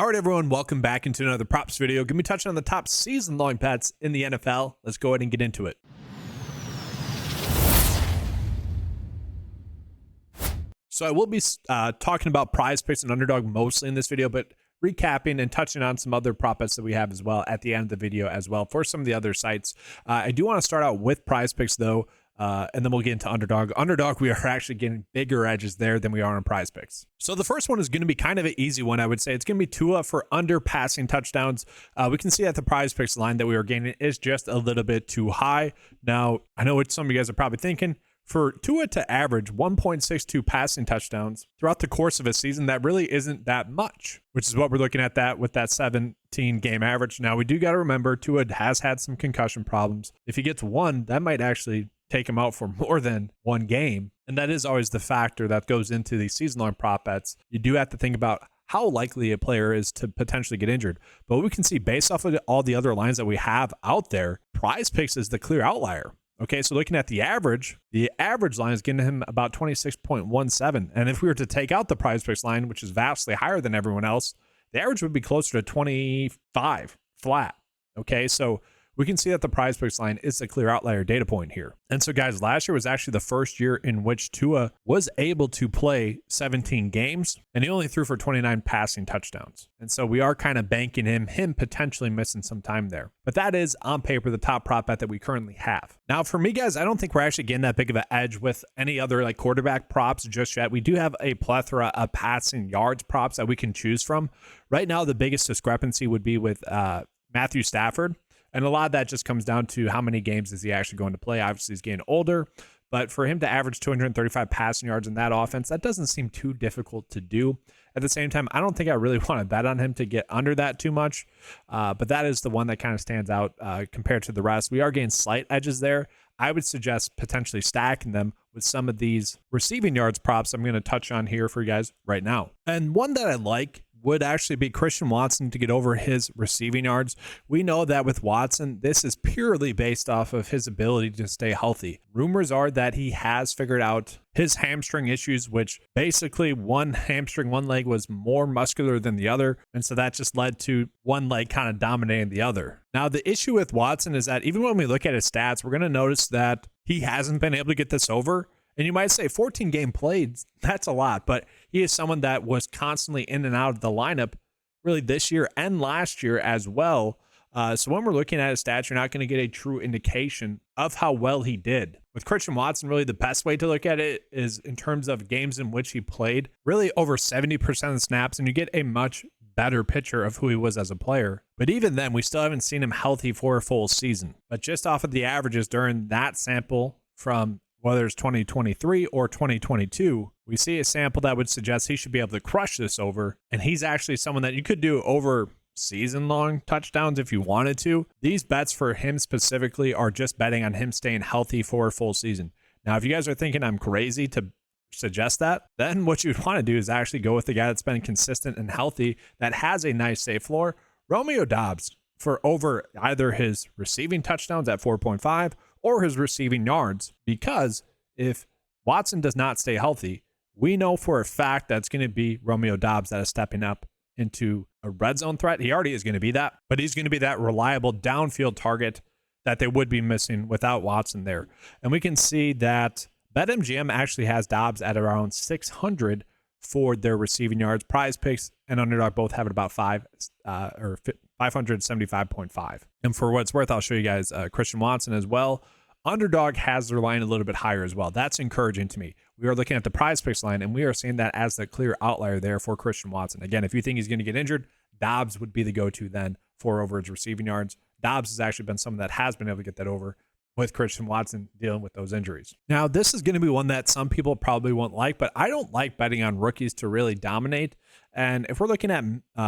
All right, everyone, welcome back into another props video. Gonna be touching on the top season-long bets in the NFL. Let's go ahead and get into it. So I will be talking about PrizePicks and Underdog mostly in this video, but recapping and touching on some other prop bets that we have as well at the end of the video as well for some of the other sites. I do want to start out with PrizePicks though, and then we'll get into Underdog. Underdog, we are actually getting bigger edges there than we are on PrizePicks. So the first one is going to be kind of an easy one, I would say. It's going to be Tua for under passing touchdowns. We can see that the PrizePicks line that we are gaining is just a little bit too high. Now, I know what some of you guys are probably thinking. For Tua to average 1.62 passing touchdowns throughout the course of a season, that really isn't that much, which is what we're looking at that with that 17 game average. Now, we do got to remember Tua has had some concussion problems. If he gets one, that might actually take him out for more than one game. And that is always the factor that goes into these season-long prop bets. You do have to think about how likely a player is to potentially get injured. But we can see based off of all the other lines that we have out there, PrizePicks is the clear outlier. Okay, so looking at the average line is getting him about 26.17. And if we were to take out the PrizePicks line, which is vastly higher than everyone else, the average would be closer to 25 flat. Okay, so we can see that the PrizePicks line is the clear outlier data point here. And so, guys, last year was actually the first year in which Tua was able to play 17 games, and he only threw for 29 passing touchdowns. And so we are kind of banking him potentially missing some time there. But that is, on paper, the top prop bet that we currently have. Now, for me, guys, I don't think we're actually getting that big of an edge with any other like quarterback props just yet. We do have a plethora of passing yards props that we can choose from. Right now, the biggest discrepancy would be with Matthew Stafford. And a lot of that just comes down to how many games is he actually going to play. Obviously, he's getting older, but for him to average 235 passing yards in that offense, that doesn't seem too difficult to do. At the same time, I don't think I really want to bet on him to get under that too much, but that is the one that kind of stands out compared to the rest. We are getting slight edges there. I would suggest potentially stacking them with some of these receiving yards props I'm going to touch on here for you guys right now. And one that I like would actually be Christian Watson to get over his receiving yards. We know that with Watson, this is purely based off of his ability to stay healthy. Rumors are that he has figured out his hamstring issues, which basically one hamstring, one leg was more muscular than the other. And so that just led to one leg kind of dominating the other. Now, the issue with Watson is that even when we look at his stats, we're going to notice that he hasn't been able to get this over. And you might say 14 game played, that's a lot, but he is someone that was constantly in and out of the lineup really this year and last year as well. So when we're looking at his stats, you're not going to get a true indication of how well he did. With Christian Watson, really the best way to look at it is in terms of games in which he played, really over 70% of the snaps, and you get a much better picture of who he was as a player. But even then, we still haven't seen him healthy for a full season. But just off of the averages during that sample from whether it's 2023 or 2022, we see a sample that would suggest he should be able to crush this over. And he's actually someone that you could do over season-long touchdowns if you wanted to. These bets for him specifically are just betting on him staying healthy for a full season. Now, if you guys are thinking I'm crazy to suggest that, then what you'd want to do is actually go with the guy that's been consistent and healthy, that has a nice safe floor, Romeo Doubs, for over either his receiving touchdowns at 4.5 or his receiving yards, because if Watson does not stay healthy, we know for a fact that's going to be Romeo Doubs that is stepping up into a red zone threat. He already is going to be that, but he's going to be that reliable downfield target that they would be missing without Watson there. And we can see that BetMGM actually has Doubs at around 600 for their receiving yards. PrizePicks and Underdog both have it about 575.5. And for what it's worth, I'll show you guys Christian Watson as well. Underdog has their line a little bit higher as well. That's encouraging to me. We are looking at the PrizePicks line, and we are seeing that as the clear outlier there for Christian Watson. Again, if you think he's going to get injured, Doubs would be the go-to then for over his receiving yards. Doubs has actually been someone that has been able to get that over with Christian Watson dealing with those injuries. Now, this is going to be one that some people probably won't like, but I don't like betting on rookies to really dominate. And if we're looking at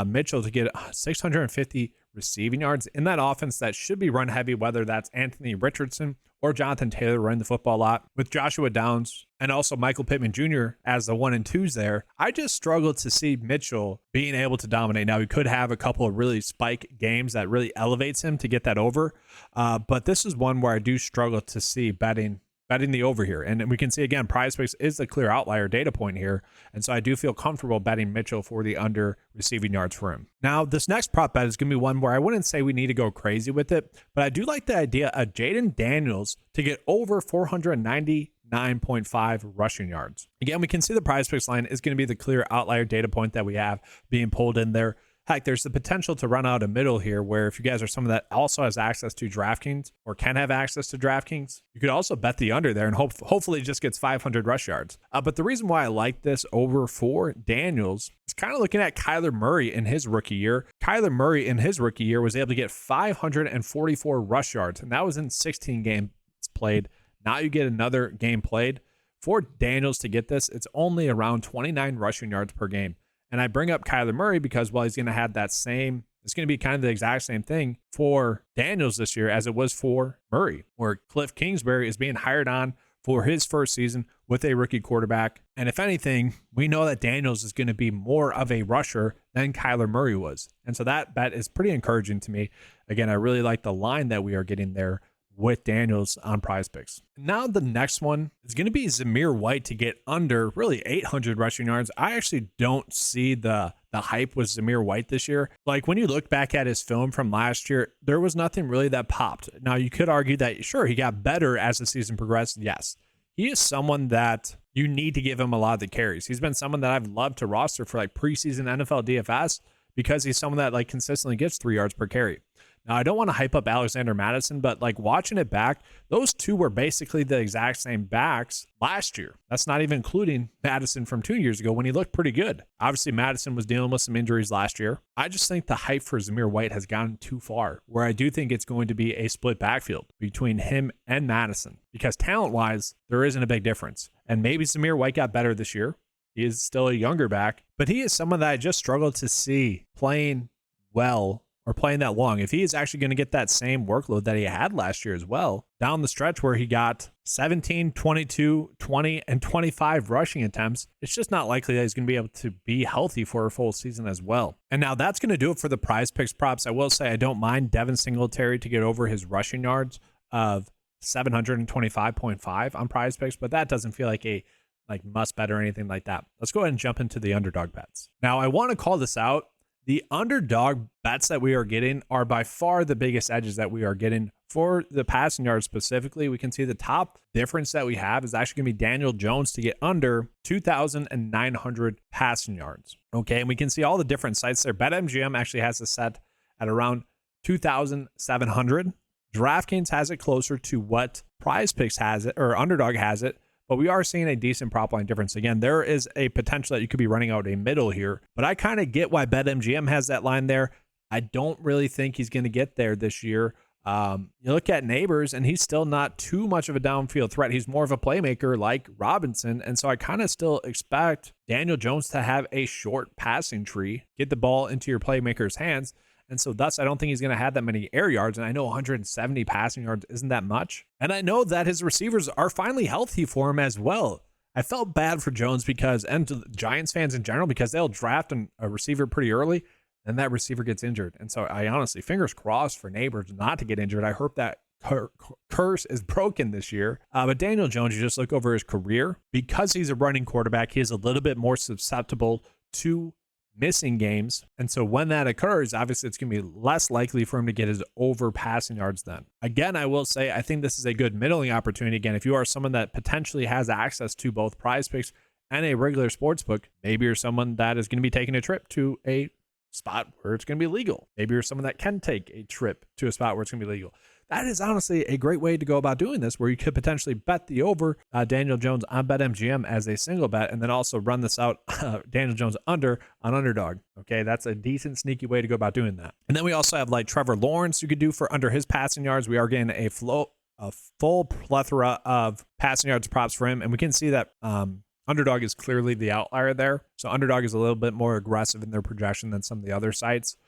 Mitchell to get 650 receiving yards in that offense that should be run heavy, whether that's Anthony Richardson or Jonathan Taylor running the football a lot, with Joshua Downs and also Michael Pittman Jr. as the 1 and 2s there, I just struggle to see Mitchell being able to dominate. Now, he could have a couple of really spike games that really elevates him to get that over, but this is one where I do struggle to see betting betting the over here. And we can see again, PrizePicks is the clear outlier data point here. And so I do feel comfortable betting Mitchell for the under receiving yards for him. Now, this next prop bet is going to be one where I wouldn't say we need to go crazy with it, but I do like the idea of Jaden Daniels to get over 499.5 rushing yards. Again, we can see the PrizePicks line is going to be the clear outlier data point that we have being pulled in there. Heck, there's the potential to run out a middle here where if you guys are someone that also has access to DraftKings or can have access to DraftKings, you could also bet the under there and hopefully it just gets 500 rush yards. But the reason why I like this over for Daniels is kind of looking at Kyler Murray in his rookie year. Kyler Murray in his rookie year was able to get 544 rush yards, and that was in 16 games played. Now you get another game played. For Daniels to get this, it's only around 29 rushing yards per game. And I bring up Kyler Murray because, well, he's going to have that same, it's going to be kind of the exact same thing for Daniels this year as it was for Murray, where Cliff Kingsbury is being hired on for his first season with a rookie quarterback. And if anything, we know that Daniels is going to be more of a rusher than Kyler Murray was. And so that bet is pretty encouraging to me. Again, I really like the line that we are getting there with Daniels on PrizePicks. Now the next one is going to be Zamir White to get under really 800 rushing yards. I actually don't see the hype with Zamir White this year. Like when you look back at his film from last year, there was nothing really that popped. Now you could argue that sure, he got better as the season progressed. Yes, he is someone that you need to give him a lot of the carries. He's been someone that I've loved to roster for like preseason NFL DFS because he's someone that like consistently gets 3 yards per carry. Now, I don't want to hype up Alexander Madison, but like watching it back, those two were basically the exact same backs last year. That's not even including Madison from 2 years ago when he looked pretty good. Obviously, Madison was dealing with some injuries last year. I just think the hype for Zamir White has gone too far, where I do think it's going to be a split backfield between him and Madison because talent-wise, there isn't a big difference. And maybe Zamir White got better this year. He is still a younger back, but he is someone that I just struggled to see playing well or playing that long. If he is actually going to get that same workload that he had last year as well, down the stretch where he got 17, 22, 20, and 25 rushing attempts, it's just not likely that he's going to be able to be healthy for a full season as well. And now that's going to do it for the PrizePicks props. I will say I don't mind Devin Singletary to get over his rushing yards of 725.5 on PrizePicks, but that doesn't feel like a must bet or anything like that. Let's go ahead and jump into the underdog bets. Now I want to call this out. The underdog bets that we are getting are by far the biggest edges that we are getting for the passing yards specifically. We can see the top difference that we have is actually going to be Daniel Jones to get under 2,900 passing yards. Okay, and we can see all the different sites there. BetMGM actually has it set at around 2,700. DraftKings has it closer to what PrizePicks has it, or Underdog has it. But we are seeing a decent prop line difference. Again, there is a potential that you could be running out a middle here, but I kind of get why BetMGM has that line there. I don't really think he's going to get there this year. You look at Neighbors, and he's still not too much of a downfield threat. He's more of a playmaker like Robinson, and so I kind of still expect Daniel Jones to have a short passing tree, get the ball into your playmaker's hands. And so thus, I don't think he's going to have that many air yards. And I know 170 passing yards isn't that much. And I know that his receivers are finally healthy for him as well. I felt bad for Jones because, and to Giants fans in general, because they'll draft a receiver pretty early and that receiver gets injured. And so I honestly, fingers crossed for Neighbors not to get injured. I hope that curse is broken this year. But Daniel Jones, you just look over his career, because he's a running quarterback, he is a little bit more susceptible to missing games. And so when that occurs, obviously it's going to be less likely for him to get his over passing yards then. Again, I will say, I think this is a good middling opportunity. Again, if you are someone that potentially has access to both PrizePicks and a regular sports book, maybe you're someone that is going to be taking a trip to a spot where it's going to be legal. Maybe you're someone that can take a trip to a spot where it's going to be legal. That is honestly a great way to go about doing this, where you could potentially bet the over Daniel Jones on BetMGM as a single bet, and then also run this out Daniel Jones under on Underdog. Okay, that's a decent sneaky way to go about doing that. And then we also have like Trevor Lawrence you could do for under his passing yards. We are getting a full plethora of passing yards props for him, and we can see that Underdog is clearly the outlier there. So Underdog is a little bit more aggressive in their projection than some of the other sites.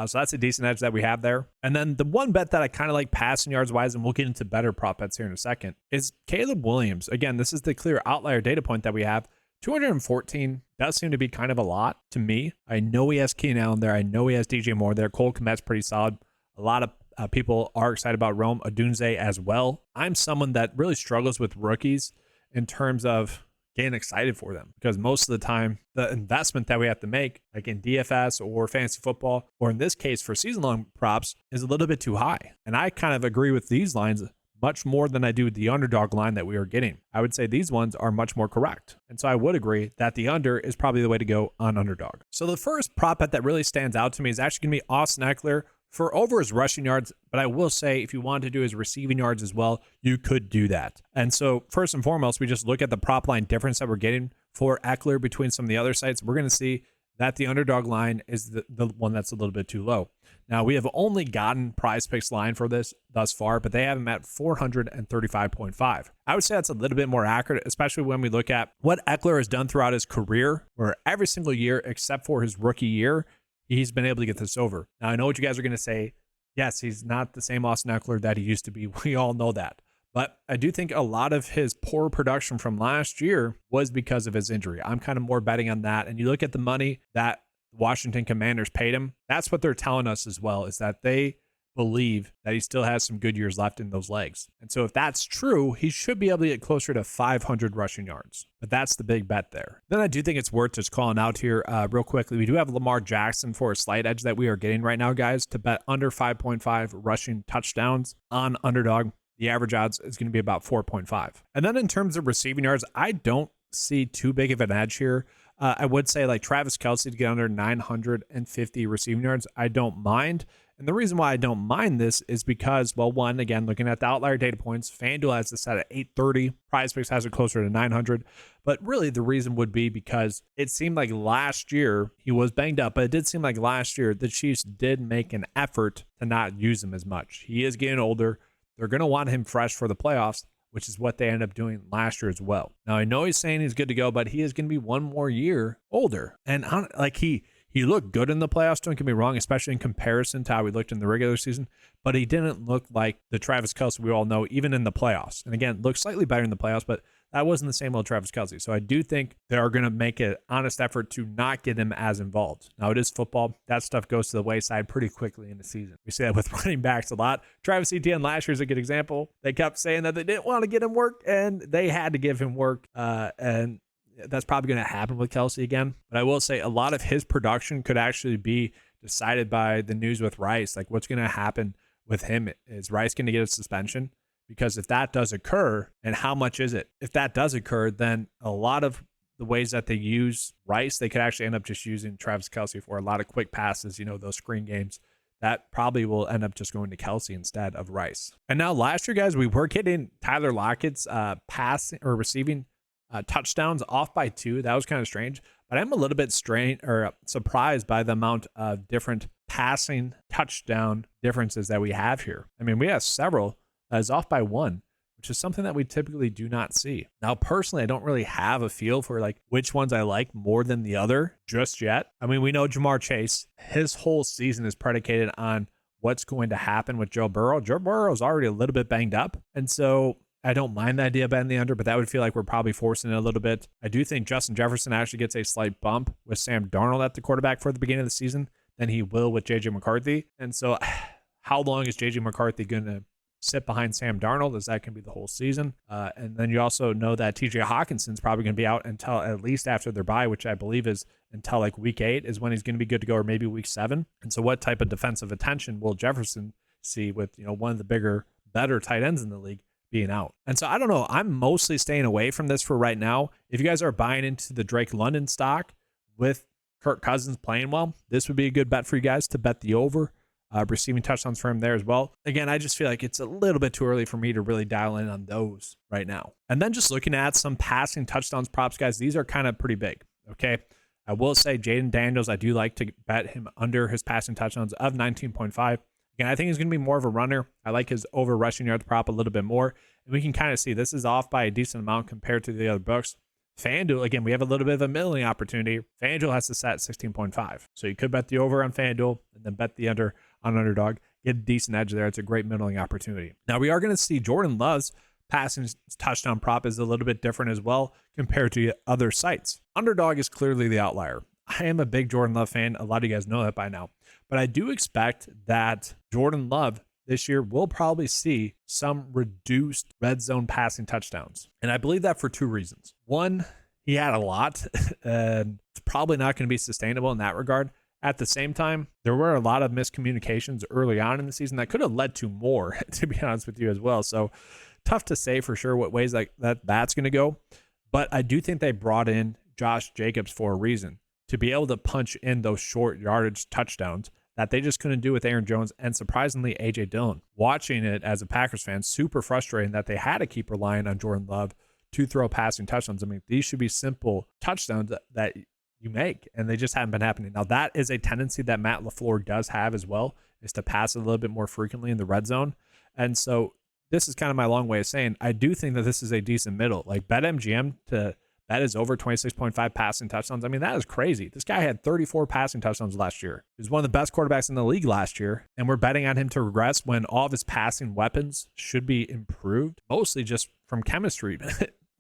So that's a decent edge that we have there. And then the one bet that I kind of like passing yards wise, and we'll get into better prop bets here in a second, is Caleb Williams. Again, this is the clear outlier data point that we have. 214 does seem to be kind of a lot to me. I know he has Keenan Allen there. I know he has DJ Moore there. Cole Kmet's pretty solid. A lot of people are excited about Rome Odunze as well. I'm someone that really struggles with rookies in terms of getting excited for them, because most of the time the investment that we have to make, like in DFS or fantasy football, or in this case for season long props, is a little bit too high. And I kind of agree with these lines much more than I do with the underdog line that we are getting. I would say these ones are much more correct. And so I would agree that the under is probably the way to go on underdog. So the first prop bet that really stands out to me is actually going to be Austin Eckler for over his rushing yards. But I will say, if you want to do his receiving yards as well, you could do that. And so first and foremost, we just look at the prop line difference that we're getting for Eckler between some of the other sites. We're going to see that the underdog line is the one that's a little bit too low. Now, we have only gotten PrizePicks line for this thus far, but they have him at 435.5. I would say that's a little bit more accurate, especially when we look at what Eckler has done throughout his career, where every single year, except for his rookie year, he's been able to get this over. Now, I know what you guys are going to say. Yes, he's not the same Austin Eckler that he used to be. We all know that. But I do think a lot of his poor production from last year was because of his injury. I'm kind of more betting on that. And you look at the money that Washington Commanders paid him. That's what they're telling us as well, is that they believe that he still has some good years left in those legs. And so if that's true, he should be able to get closer to 500 rushing yards. But that's the big bet there. Then I do think it's worth just calling out here real quickly. We do have Lamar Jackson for a slight edge that we are getting right now, guys, to bet under 5.5 rushing touchdowns on underdog. The average odds is going to be about 4.5. And then in terms of receiving yards, I don't see too big of an edge here. I would say like Travis Kelce to get under 950 receiving yards, I don't mind. And the reason why I don't mind this is because, well, one, again, looking at the outlier data points, FanDuel has this set at 830. PrizePicks has it closer to 900. But really the reason would be because it seemed like last year he was banged up, but it did seem like last year the Chiefs did make an effort to not use him as much. He is getting older. They're going to want him fresh for the playoffs, which is what they ended up doing last year as well. Now, I know he's saying he's good to go, but he is going to be one more year older. And like he looked good in the playoffs, don't get me wrong, especially in comparison to how he looked in the regular season, but he didn't look like the Travis Kelce we all know, even in the playoffs. And again, looked slightly better in the playoffs, but that wasn't the same old Travis Kelce. So I do think they are going to make an honest effort to not get him as involved. Now, it is football. That stuff goes to the wayside pretty quickly in the season. We see that with running backs a lot. Travis Etienne last year is a good example. They kept saying that they didn't want to get him work, and they had to give him work. And that's probably going to happen with Kelce again. But I will say a lot of his production could actually be decided by the news with Rice. Like, what's going to happen with him? Is Rice going to get a suspension? Because if that does occur, and how much is it? If that does occur, then a lot of the ways that they use Rice, they could actually end up just using Travis Kelce for a lot of quick passes, those screen games. That probably will end up just going to Kelce instead of Rice. And now last year, guys, we were getting Tyler Lockett's passing or receiving touchdowns off by 2. That was kind of strange. But I'm a little bit surprised by the amount of different passing touchdown differences that we have here. I mean, we have several is off by 1, which is something that we typically do not see. Now, personally, I don't really have a feel for like which ones I like more than the other just yet. I mean, we know Jamar Chase, his whole season is predicated on what's going to happen with Joe Burrow. Joe Burrow is already a little bit banged up. And so I don't mind the idea of betting the under, but that would feel like we're probably forcing it a little bit. I do think Justin Jefferson actually gets a slight bump with Sam Darnold at the quarterback for the beginning of the season than he will with JJ McCarthy. And so how long is JJ McCarthy going to sit behind Sam Darnold? Is that going to be the whole season? And then you also know that TJ Hawkinson's probably going to be out until at least after their bye, which I believe is until like week 8 is when he's going to be good to go, or maybe week 7. And so what type of defensive attention will Jefferson see with, one of the better tight ends in the league being out? And so I don't know. I'm mostly staying away from this for right now. If you guys are buying into the Drake London stock with Kirk Cousins playing well, this would be a good bet for you guys to bet the over. Receiving touchdowns for him there as well. Again, I just feel like it's a little bit too early for me to really dial in on those right now. And then just looking at some passing touchdowns props, guys, these are kind of pretty big. Okay. I will say Jaden Daniels, I do like to bet him under his passing touchdowns of 19.5. Again, I think he's going to be more of a runner. I like his over rushing yards prop a little bit more. And we can kind of see this is off by a decent amount compared to the other books. FanDuel, again, we have a little bit of a middling opportunity. FanDuel has to set 16.5. So you could bet the over on FanDuel and then bet the under on Underdog. Get a decent edge there. It's a great middling opportunity. Now, we are going to see Jordan Love's passing touchdown prop is a little bit different as well compared to other sites. Underdog is clearly the outlier. I am a big Jordan Love fan. A lot of you guys know that by now. But I do expect that Jordan Love this year, we'll probably see some reduced red zone passing touchdowns. And I believe that for two reasons. One, he had a lot, and it's probably not going to be sustainable in that regard. At the same time, there were a lot of miscommunications early on in the season that could have led to more, to be honest with you as well. So tough to say for sure what ways that's going to go. But I do think they brought in Josh Jacobs for a reason, to be able to punch in those short yardage touchdowns that they just couldn't do with Aaron Jones and surprisingly A.J. Dillon. Watching it as a Packers fan, super frustrating that they had to keep relying on Jordan Love to throw passing touchdowns. I mean, these should be simple touchdowns that you make, and they just haven't been happening. Now, that is a tendency that Matt LaFleur does have as well, is to pass a little bit more frequently in the red zone. And so this is kind of my long way of saying I do think that this is a decent middle. Like BetMGM to bet is over 26.5 passing touchdowns. I mean, that is crazy. This guy had 34 passing touchdowns last year. He was one of the best quarterbacks in the league last year, and we're betting on him to regress when all of his passing weapons should be improved, mostly just from chemistry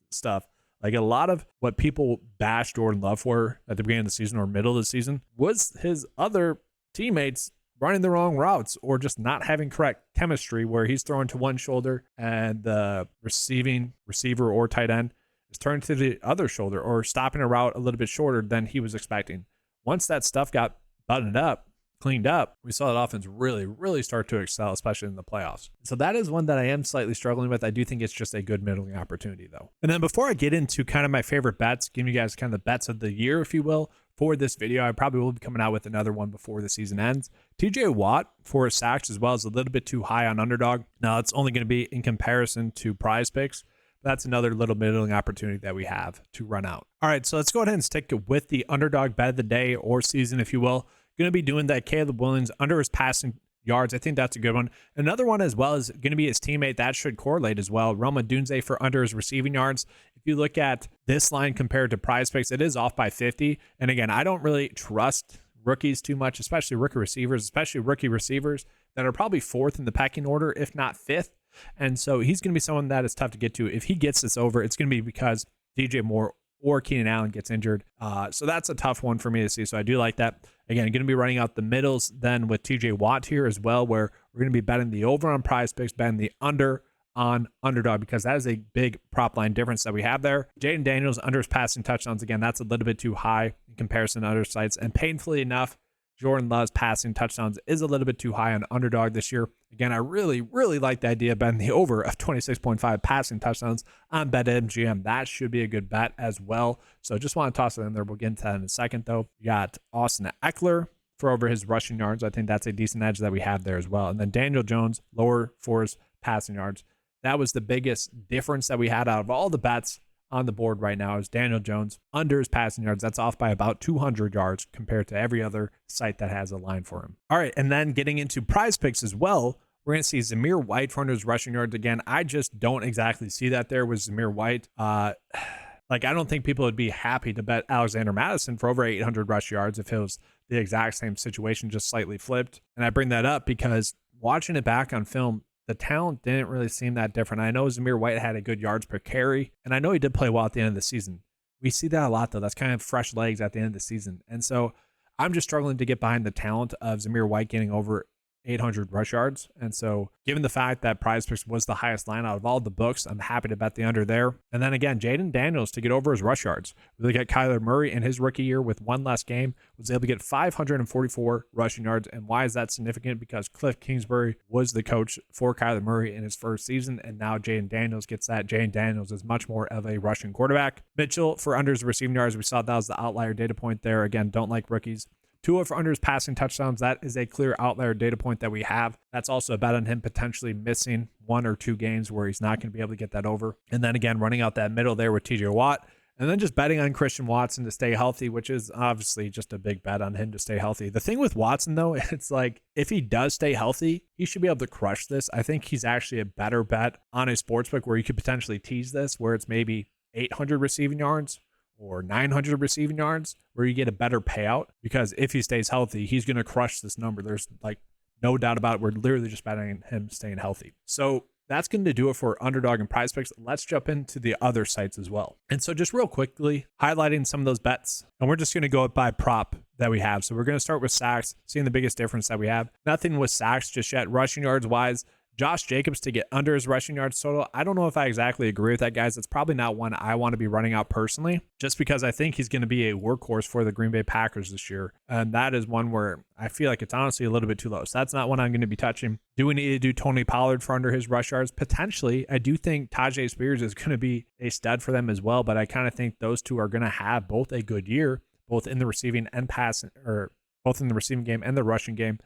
stuff. Like a lot of what people bashed Jordan Love for at the beginning of the season or middle of the season was his other teammates running the wrong routes or just not having correct chemistry, where he's throwing to one shoulder and the receiver or tight end is turning to the other shoulder or stopping a route a little bit shorter than he was expecting. Once that stuff got buttoned up, cleaned up, we saw that offense really start to excel, especially in the playoffs. So that is one that I am slightly struggling with. I do think it's just a good middling opportunity though. And then before I get into kind of my favorite bets, giving you guys kind of the bets of the year, if you will, for this video, I probably will be coming out with another one before the season ends. TJ Watt for his sacks as well is a little bit too high on Underdog. Now it's only going to be in comparison to PrizePicks. That's another little middling opportunity that we have to run out. All right, so let's go ahead and stick with the Underdog bet of the day or season, if you will. Going to be doing that Caleb Williams under his passing yards. I think that's a good one. Another one as well is going to be his teammate. That should correlate as well. Roma Dunze for under his receiving yards. If you look at this line compared to PrizePicks, it is off by 50. And again, I don't really trust rookies too much, especially rookie receivers that are probably fourth in the pecking order, if not fifth. And so he's going to be someone that is tough to get to. If he gets this over, it's going to be because DJ Moore or Keenan Allen gets injured. So that's a tough one for me to see. So I do like that. Again, going to be running out the middles then with TJ Watt here as well, where we're going to be betting the over on PrizePicks, betting the under on Underdog, because that is a big prop line difference that we have there. Jaden Daniels under his passing touchdowns. Again, that's a little bit too high in comparison to other sites. And painfully enough, Jordan Love's passing touchdowns is a little bit too high on Underdog this year. Again, I really like the idea of betting the over of 26.5 passing touchdowns on BetMGM. That should be a good bet as well. So just want to toss it in there. We'll get into that in a second, though. You got Austin Eckler for over his rushing yards. I think that's a decent edge that we have there as well. And then Daniel Jones, lower for his passing yards. That was the biggest difference that we had out of all the bets on the board right now, is Daniel Jones under his passing yards. That's off by about 200 yards compared to every other site that has a line for him. All right, and then getting into PrizePicks as well, we're going to see Zamir White for under his rushing yards. Again, I just don't exactly see that there with Zamir White. Like, I don't think people would be happy to bet Alexander Madison for over 800 rush yards if it was the exact same situation, just slightly flipped. And I bring that up because watching it back on film, the talent didn't really seem that different. I know Zamir White had a good yards per carry, and I know he did play well at the end of the season. We see that a lot, though. That's kind of fresh legs at the end of the season. And so I'm just struggling to get behind the talent of Zamir White getting over 800 rush yards. And so given the fact that PrizePicks was the highest line out of all the books, I'm happy to bet the under there. And then again, Jaden Daniels to get over his rush yards. We look at Kyler Murray in his rookie year with one less game, was able to get 544 rushing yards. And why is that significant? Because Cliff Kingsbury was the coach for Kyler Murray in his first season, and now Jaden Daniels gets that. Jaden Daniels is much more of a rushing quarterback. Mitchell for under his receiving yards, we saw that was the outlier data point there. Again, don't like rookies. Tua for under his passing touchdowns, that is a clear outlier data point that we have. That's also a bet on him potentially missing 1 or 2 games where he's not going to be able to get that over. And then again, running out that middle there with TJ Watt. And then just betting on Christian Watson to stay healthy, which is obviously just a big bet on him to stay healthy. The thing with Watson, though, it's like if he does stay healthy, he should be able to crush this. I think he's actually a better bet on a sportsbook where you could potentially tease this, where it's maybe 800 receiving yards or 900 receiving yards, where you get a better payout, because if he stays healthy, he's going to crush this number. There's like no doubt about it. We're literally just betting on him staying healthy. So that's going to do it for Underdog and PrizePicks. Let's jump into the other sites as well. And so just real quickly, highlighting some of those bets, and we're just going to go by prop that we have. So we're going to start with sacks, seeing the biggest difference that we have. Nothing with sacks just yet. Rushing yards wise, Josh Jacobs to get under his rushing yards total. I don't know if I exactly agree with that, guys. It's probably not one I want to be running out personally, just because I think he's going to be a workhorse for the Green Bay Packers this year. And that is one where I feel like it's honestly a little bit too low. So that's not one I'm going to be touching. Do we need to do Tony Pollard for under his rush yards? Potentially. I do think Tajay Spears is going to be a stud for them as well, but I kind of think those two are going to have both a good year, both in the receiving and passing, or both in the receiving game and the rushing game.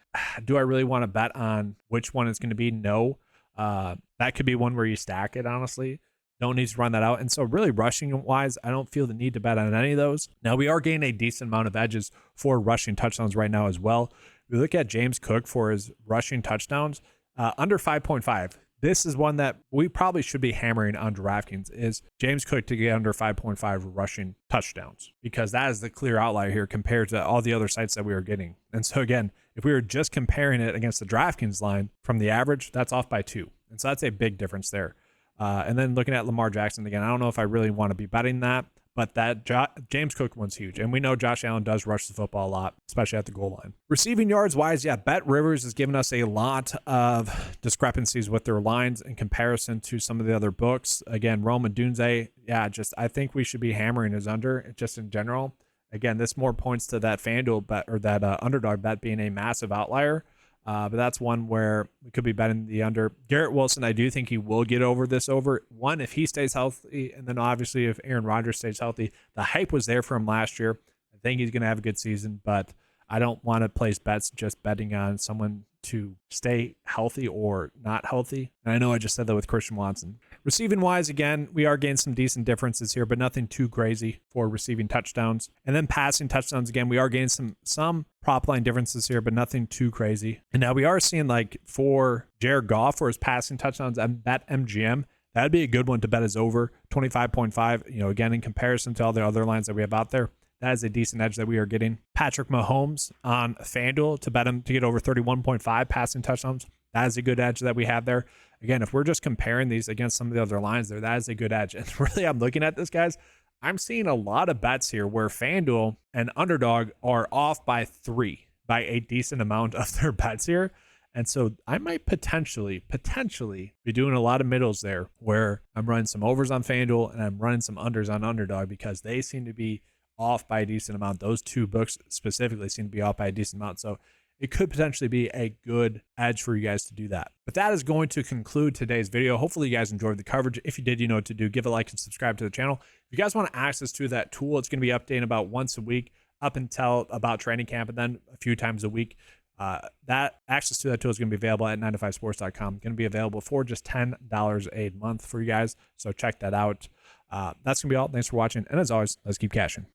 Do I really want to bet on which one is going to be? No. That could be one where you stack it, honestly. Don't need to run that out. And so really rushing wise, I don't feel the need to bet on any of those. Now we are getting a decent amount of edges for rushing touchdowns right now as well. We look at James Cook for his rushing touchdowns, under 5.5. This is one that we probably should be hammering on DraftKings, is James Cook to get under 5.5 rushing touchdowns, because that is the clear outlier here compared to all the other sites that we are getting. And so again, if we were just comparing it against the DraftKings line from the average, that's off by 2. And so that's a big difference there. And then looking at Lamar Jackson again, I don't know if I really want to be betting that, but that James Cook one's huge. And we know Josh Allen does rush the football a lot, especially at the goal line. Receiving yards wise, yeah, Bet Rivers has given us a lot of discrepancies with their lines in comparison to some of the other books. Again, Rome and Dunze, yeah, just I think we should be hammering his under just in general. Again, this more points to that FanDuel bet, or that underdog bet, being a massive outlier. But that's one where we could be betting the under. Garrett Wilson, I do think he will get over this over. One, if he stays healthy, and then obviously if Aaron Rodgers stays healthy. The hype was there for him last year. I think he's going to have a good season, but I don't want to place bets just betting on someone to stay healthy or not healthy. And I know I just said that with Christian Watson. Receiving wise, again, we are getting some decent differences here, but nothing too crazy for receiving touchdowns. And then passing touchdowns, again, we are getting some prop line differences here, but nothing too crazy. And now we are seeing, like, for Jared Goff for his passing touchdowns at BetMGM, that'd be a good one to bet as over 25.5. You know, again, in comparison to all the other lines that we have out there, that is a decent edge that we are getting. Patrick Mahomes on FanDuel to bet him to get over 31.5 passing touchdowns. That is a good edge that we have there. Again, if we're just comparing these against some of the other lines there, that is a good edge. And really, I'm looking at this, guys, I'm seeing a lot of bets here where FanDuel and Underdog are off by 3, by a decent amount of their bets here. And so I might potentially be doing a lot of middles there, where I'm running some overs on FanDuel and I'm running some unders on Underdog, because they seem to be off by a decent amount. Those two books specifically seem to be off by a decent amount. So it could potentially be a good edge for you guys to do that. But that is going to conclude today's video. Hopefully you guys enjoyed the coverage. If you did, you know what to do. Give a like and subscribe to the channel. If you guys want access to that tool, it's going to be updating about once a week up until about training camp, and then a few times a week. That access to that tool is going to be available at 9to5sports.com. Going to be available for just $10 a month for you guys. So check that out. That's going to be all. Thanks for watching. And as always, let's keep cashing.